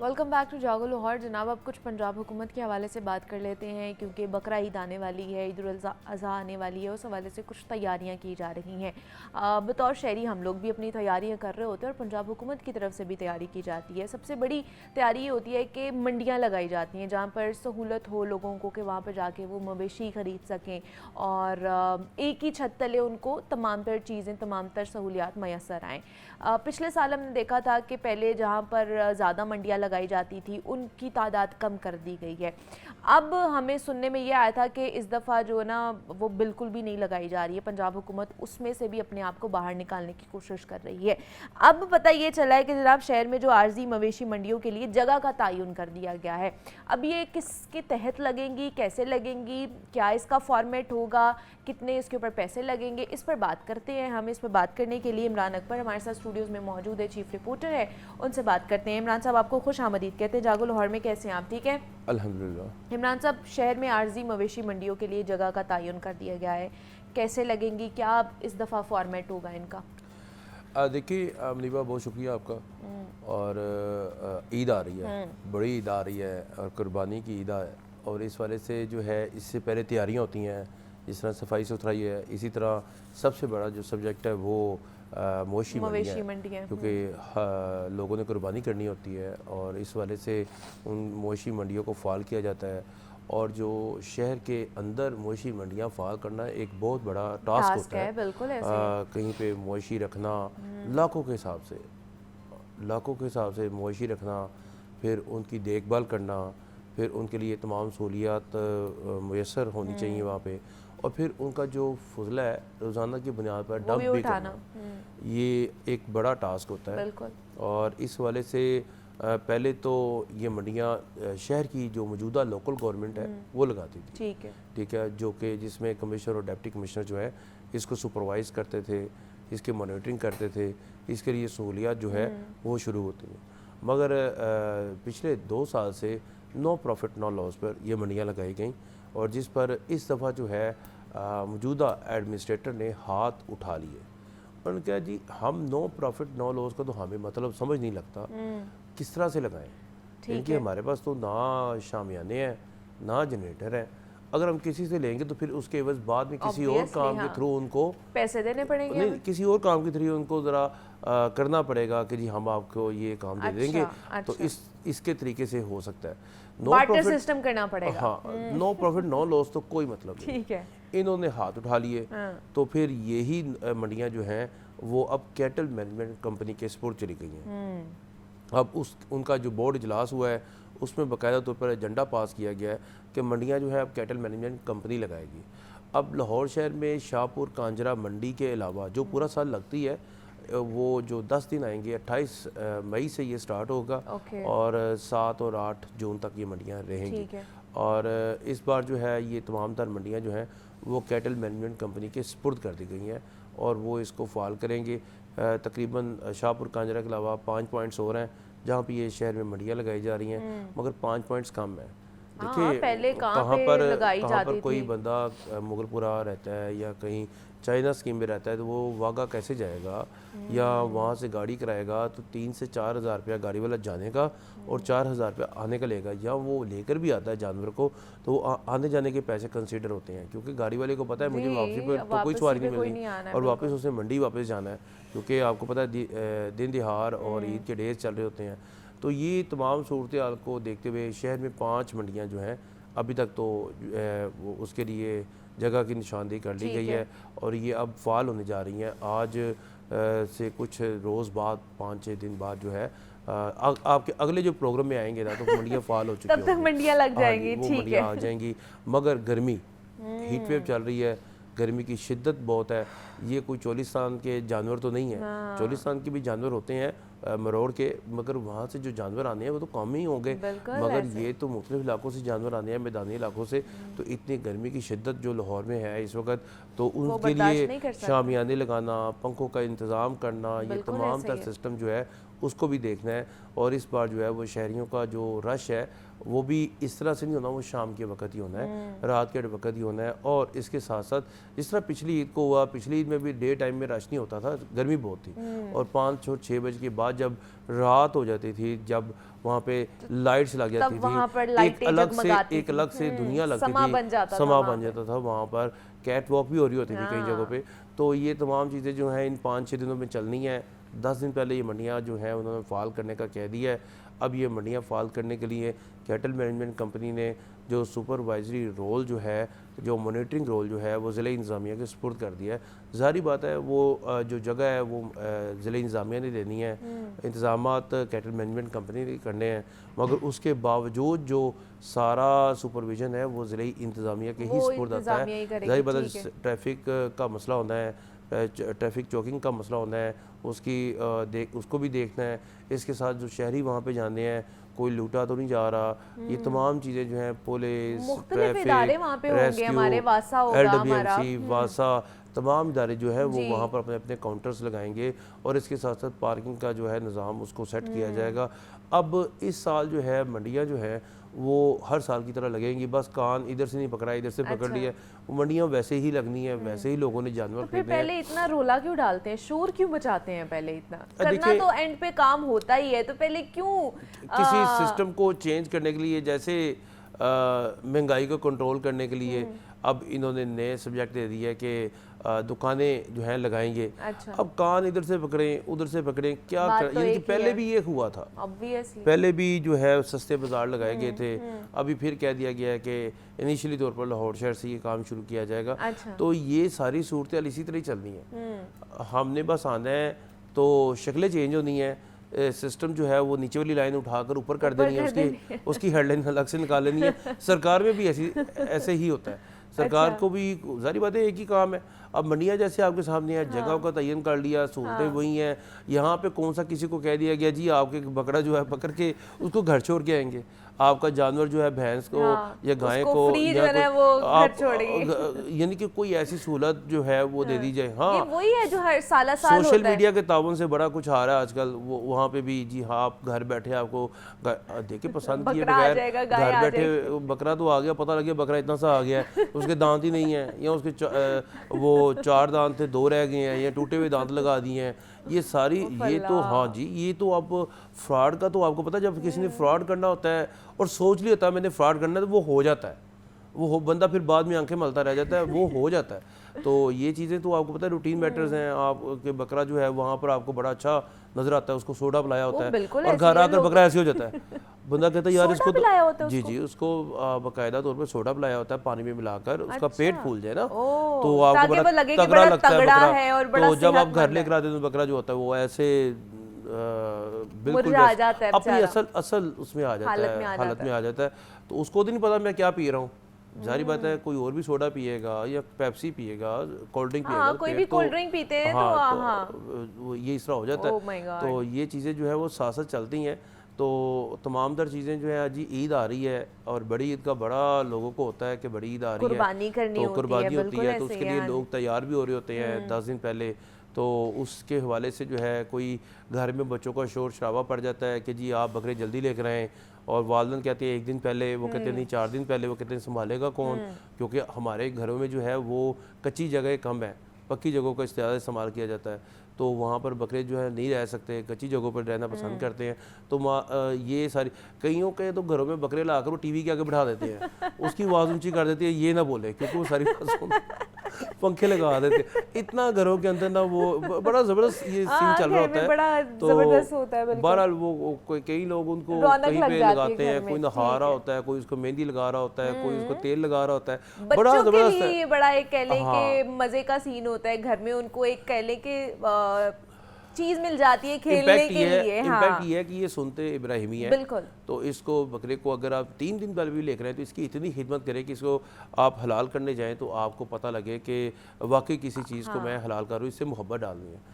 Welcome back to जागो लाहौर। जनाब, अब कुछ पंजाब हुकूमत के हवाले से बात कर लेते हैं, क्योंकि बकरा ईद आने वाली है, ईद उल अज़हा आने वाली है। उस हवाले से कुछ तैयारियां की जा रही हैं। बतौर शहरी हम लोग भी अपनी तैयारियां कर रहे होते हैं और पंजाब हुकूमत की तरफ से भी तैयारी की जाती है। सबसे बड़ी तैयारी ये होती है कि मंडियाँ लगाई जाती हैं जहाँ पर सहूलत हो लोगों को कि वहाँ पर जाके वो मवेशी ख़रीद सकें और एक ही छत तले उनको तमाम तर चीज़ें, तमाम तर सहूलियात मैसर आएँ। पिछले साल हमने देखा था कि पहले जहाँ पर ज़्यादा मंडियाँ लगाई जाती थी उनकी तादाद कम कर दी गई है। अब हमें सुनने में ये आया था कि इस दफ़ा जो है ना वो बिल्कुल भी नहीं लगाई जा रही है। पंजाब हुकूमत उसमें से भी अपने आप को बाहर निकालने की कोशिश कर रही है। अब पता ये चला है कि जनाब शहर में जो आर्जी मवेशी मंडियों के लिए जगह का तयन कर दिया गया है। अब ये किसके तहत लगेंगी, कैसे लगेंगी, क्या इसका फॉर्मेट होगा, कितने इसके ऊपर पैसे लगेंगे, इस पर बात करते हैं। हम इस पर बात करने के लिए इमरान अकबर हमारे साथ स्टूडियोज़ में मौजूद है, चीफ रिपोर्टर है, उनसे बात करते हैं। इमरान साहब, आपको खुश आमदीद कहते हैं जागो लाहौर में। कैसे हैं आप? ठीक है अल्हम्दुलिल्लाह। इमरान साहब, शहर में आर्जी मवेशी मंडियों के लिए जगह का तयन कर दिया गया है, कैसे लगेंगी, क्या इस दफ़ा फॉर्मेट होगा इनका? देखिए मुनीबा, बहुत शुक्रिया आपका। और ईद आ रही है, बड़ी ईद आ रही है और कुर्बानी की ईद है। और इस वाले से जो है इससे पहले तैयारियां होती हैं, जिस तरह सफाई सुथराई है, इसी तरह सबसे बड़ा जो सब्जेक्ट है वो मवेशी मंडी है, क्योंकि लोगों ने कुर्बानी करनी होती है और इस वाले से उन मवेशी मंडियों को फ़ाल किया जाता है। और जो शहर के अंदर मवेशी मंडियाँ फ़ाल करना एक बहुत बड़ा टास्क होता है। बिल्कुल ऐसे ही। कहीं पे मवेशी रखना लाखों के हिसाब से, लाखों के हिसाब से मवेशी रखना, फिर उनकी देखभाल करना, फिर उनके लिए तमाम सहूलियात मैसर होनी चाहिए वहाँ पे, और फिर उनका जो फजला है रोज़ाना की बुनियाद पर डंप भी करना, ये एक बड़ा टास्क होता है। और इस वाले से पहले तो ये मंडियाँ शहर की जो मौजूदा लोकल गवर्नमेंट है वो लगाती थी, ठीक है, जो कि जिसमें कमिश्नर और डिप्टी कमिश्नर जो है इसको सुपरवाइज़ करते थे, इसकी मॉनिटरिंग करते थे, इसके लिए सहूलियात जो है वो शुरू होती हैं। मगर पिछले 2 साल से नो प्रॉफिट नो लॉस पर ये मंडियाँ लगाई गई, और जिस पर इस दफ़ा जो है मौजूदा एडमिनिस्ट्रेटर ने हाथ उठा लिए। उन्होंने कहा जी हम नो प्रॉफिट नो लॉस का तो हमें मतलब समझ नहीं लगता, किस तरह से लगाएं, क्योंकि हमारे पास तो ना शामियाने हैं ना जनरेटर है। अगर हम किसी से लेंगे तो फिर उसके एवज बाद में किसी और काम के थ्रू उनको पैसे देने पड़ेंगे, नहीं किसी और काम के थ्रू उनको ज़रा करना पड़ेगा कि जी हम आपको ये काम दे देंगे। तो इसके तरीके से हो सकता है, नो प्रॉफिट सिस्टम करना पड़ेगा। हाँ, नो प्रॉफिट नो लॉस तो कोई मतलब नहीं। ठीक है, इन्होंने हाथ उठा लिए। तो फिर यही मंडियाँ जो हैं वो अब कैटल मैनेजमेंट कंपनी के सपुर्द चली गई हैं। अब उनका जो बोर्ड इजलास हुआ है उसमें बाकायदा तौर पर एजेंडा पास किया गया है कि मंडियाँ जो है अब कैटल मैनेजमेंट कंपनी लगाएगी। अब लाहौर शहर में शाहपुर कांजरा मंडी के अलावा जो पूरा साल लगती है वो जो 10 दिन आएंगे, 28 मई से ये स्टार्ट होगा और 7 और 8 जून तक ये मंडियाँ रहेंगी। और इस बार जो है ये तमाम तर मंडियाँ जो हैं वो कैटल मैनेजमेंट कंपनी के सपुर्द कर दी गई हैं और वो इसको फ़ाल करेंगे। तकरीबन शाहपुर कांजरा के अलावा 5 पॉइंट्स और हैं जहाँ पे ये शहर में मंडियाँ लगाई जा रही हैं, मगर 5 पॉइंट्स कम है। देखिए कहाँ पर कोई बंदा मुगलपुरा रहता है या कहीं चाइना स्कीम में रहता है तो वो वागा कैसे जाएगा या वहाँ से गाड़ी कराएगा तो 3 से 4 हज़ार रुपया गाड़ी वाला जाने का और 4 हज़ार रुपया आने का लेगा, या वो लेकर भी आता है जानवर को तो आने जाने के पैसे कंसीडर होते हैं, क्योंकि गाड़ी वाले को पता है मुझे वापसी पर तो कोई सवारी नहीं मिलनी और वापस उसे मंडी वापस जाना है, क्योंकि आपको पता है दिन दिहाड़ और ईद के डेज चल रहे होते हैं। तो ये तमाम सूरत हाल को देखते हुए शहर में 5 मंडियाँ जो हैं अभी तक तो उसके लिए जगह की निशानदेही कर ली गई है और ये अब फ़ाल होने जा रही हैं। आज से कुछ रोज़ बाद 5-6 दिन बाद जो है आपके अगले जो प्रोग्राम में आएंगे ना तो मंडियाँ फ़ाल हो चुकी हैं, तब तक मंडियाँ लग जाएंगी, वो मंडियाँ आ जाएंगी। मगर गर्मी, हीट वेव चल रही है, गर्मी की शिद्दत बहुत है। ये कोई चोलिस्तान के जानवर तो नहीं है, चोलिस्तान के भी जानवर होते हैं मरोड़ के, मगर वहाँ से जो जानवर आने हैं वो तो कम ही होंगे, मगर ये तो मुख्तलिफ इलाकों से जानवर आने हैं, मैदानी इलाकों से। तो इतनी गर्मी की शिद्दत जो लाहौर में है इस वक्त, तो उनके लिए शामियाने लगाना, पंखों का इंतज़ाम करना, ये तमाम तर सिस्टम जो है उसको भी देखना है। और इस बार जो है वो शहरियों का जो रश है वो भी इस तरह से नहीं होना, वो शाम के वक्त ही होना है, रात के वक्त ही होना है। और इसके साथ साथ जिस तरह पिछली ईद को हुआ, पिछली ईद में भी डे टाइम में रश नहीं होता था, गर्मी बहुत थी, और 5-6 बजे के बाद जब रात हो जाती थी, जब वहाँ पे लाइट्स लग जाती थी, एक अलग से दुनिया लगती थी, समा बन जाता था वहाँ पर, कैट वॉक भी हो रही होती थी कई जगहों पे। तो ये तमाम चीज़ें जो हैं इन 5-6 दिनों में चलनी है। 10 दिन पहले ये मंडियाँ जो हैं उन्होंने फ़ाल करने का कह दिया है। अब ये मंडियाँ फ़ाल करने के लिए कैटल मैनेजमेंट कंपनी ने जो सुपरवाइजरी रोल जो है, जो मॉनिटरिंग रोल जो है वो ज़िला इंतज़ामिया के सुपुर्द कर दिया है। ज़ाहिर बात है वो जो जगह है वो ज़िला इंतज़ामिया ने देनी है, इंतज़ामात कैटल मैनेजमेंट कंपनी ने करने हैं, मगर उसके बावजूद जो सारा सुपरविज़न है वो ज़िला इंतज़ामिया के ही सुपुर्द आता है। ज़ाहिर बात है ट्रैफिक का मसला होता है, ट्रैफिक चौकिंग का मसला होना है, उसको भी देखना है। इसके साथ जो शहरी वहाँ पे जाने हैं, कोई लूटा तो नहीं जा रहा, ये तमाम चीज़ें जो हैं पुलिस, ट्रैफिक, रेस्क्यू, LWMC, वासा, तमाम इदारे जो है वो वहाँ पर अपने अपने काउंटर्स लगाएंगे। और इसके साथ साथ पार्किंग का जो है निज़ाम उसको सेट किया जाएगा। अब इस साल जो है मंडियाँ जो है वो हर साल की तरह लगेंगी, बस कान इधर से नहीं पकड़ा इधर से पकड़ लिया, वो मंडियाँ वैसे ही लगनी है, वैसे ही लोगों ने जानवर खरीदने हैं। पहले इतना रोला क्यों डालते हैं, शोर क्यों मचाते हैं पहले इतना? करना तो एंड पे काम होता ही है, तो पहले क्यों किसी सिस्टम को चेंज करने के लिए, जैसे महंगाई को कंट्रोल करने के लिए अब इन्होंने नए सब्जेक्ट दे दिया है कि दुकानें जो हैं लगाएंगे। अच्छा। अब कान इधर से पकड़ें उधर से पकड़ें, क्या यानी कि पहले भी ये हुआ था, पहले भी जो है सस्ते बाजार लगाए गए थे। अभी फिर कह दिया गया है कि इनिशियली तौर पर लाहौर शहर से ये काम शुरू किया जाएगा। अच्छा। तो ये सारी सूरतें इसी तरह ही चलनी है। हमने बस आना है तो शक्लें चेंज होनी है, सिस्टम जो है वो नीचे वाली लाइन उठाकर ऊपर कर देनी है, उसकी हेडलाइन अलग से निकाल लेनी है। सरकार में भी ऐसे ही होता है। सरकार को भी जारी बात है एक ही काम है। अब मंडियाँ जैसे आपके सामने है, जगह का तयन कर लिया, सहूलतें वही हैं। यहाँ पे कौन सा किसी को कह दिया गया जी आपके बकरा जो है पकड़ के उसको घर छोड़ के आएंगे, आपका जानवर जो है भैंस को या गाय को यानी कि कोई ऐसी सहूलत जो है वो दे दी जाए। हाँ, वही है जो हर साल सोशल मीडिया के ताउन से बड़ा कुछ आ रहा है आजकल। वो वहाँ पे भी जी हाँ आप घर बैठे आपको देखिए पसंद किए बगैर घर बैठे बकरा तो आ गया, पता लग गया बकरा इतना सा आ गया है, उसके दांत ही नहीं है, या उसके वो 4 दांत थे 2 रह गए हैं, या टूटे हुए दांत लगा दिए हैं। ये सारी ये तो हाँ जी, ये तो आप फ्रॉड का तो आपको पता है, जब किसी ने फ्रॉड करना होता है और सोच लिया होता है मैंने फ्रॉड करना है तो वो हो जाता है, वो बंदा फिर बाद में आंखें मलता रह जाता है, वो हो जाता है। तो ये चीज़ें तो आपको पता है रूटीन मैटर्स हैं। आपके बकरा जो है वहाँ पर आपको बड़ा अच्छा नजर आता है, उसको सोडा पिलाया होता है और घर आकर बकरा ऐसे हो जाता है, बंदा कहता है यार इसको जी उसको बाकायदा तौर पर सोडा पिलाया होता है पानी में मिलाकर, उसका पेट फूल जाए ना तो आपको बड़ा तगड़ा लगता है बकरा। तो जब आप घर लेकर आते हैं तो बकरा जो होता है वो ऐसे बिल्कुल अपनी असल उसमें आ जाता है, हालत में आ जाता है। तो उसको तो नहीं पता मैं क्या पी रहा हूँ। जारी बात है कोई और भी सोडा पिएगा या पेप्सी पिएगा, कोल्ड ड्रिंक पिएगा, कोई भी कोल्ड ड्रिंक पीते हैं तो ये इस तरह हो जाता है। तो ये चीज़ें जो है वो साथ साथ चलती हैं। तो तमाम तर चीज़ें जो है आज ई आ रही है और बड़ी ईद का बड़ा लोगों को होता है कि बड़ी ईद आ रही है तो कुर्बानी होती है, तो उसके लिए लोग तैयार भी हो रहे होते हैं 10 दिन पहले। तो उसके हवाले से जो है कोई घर में बच्चों का शोर शराबा पड़ जाता है कि जी आप बकरे जल्दी लेकर आएँ, और वालदन कहते हैं 1 दिन पहले, वो कहते हैं नहीं 4 दिन पहले, वो कहते हैं संभालेगा कौन, क्योंकि हमारे घरों में जो है वो कच्ची जगह कम है, पक्की जगहों का ज़्यादा इस्तेमाल किया जाता है। तो वहाँ पर बकरे जो है नहीं रह सकते, कच्ची जगहों पर रहना पसंद करते हैं। तो ये सारी कईयों के तो घरों में बकरे लाकर वो टीवी के आगे बिठा देते हैं, उसकी आवाज़ ऊंची कर देती है ये ना बोले, क्योंकि वो सारी पंखे लगा देते। इतना घरों के अंदर ना वो बड़ा ज़बरदस्त ये सीन चल रहा होता है। तो बहरहाल वो कई लोग उनको कहीं पे लगाते हैं, कोई नहा रहा होता है, कोई उसको मेहंदी लगा रहा होता है, कोई उसको तेल लगा रहा होता है, बड़ा ज़बरदस्त है। बड़ा एक कह लें कि मजे का सीन होता है घर में, उनको एक कह लें कि चीज मिल जाती है खेलने के लिए। इम्पैक्ट ये है कि ये सुनते इब्राहिमी है, बिल्कुल। तो इसको बकरे को अगर आप 3 दिन पहले भी लेकर आए तो इसकी इतनी खिदमत करें कि इसको आप हलाल करने जाएं तो आपको पता लगे कि वाकई किसी चीज़ को मैं हलाल कर रहा हूँ, इससे मोहब्बत डालनी है।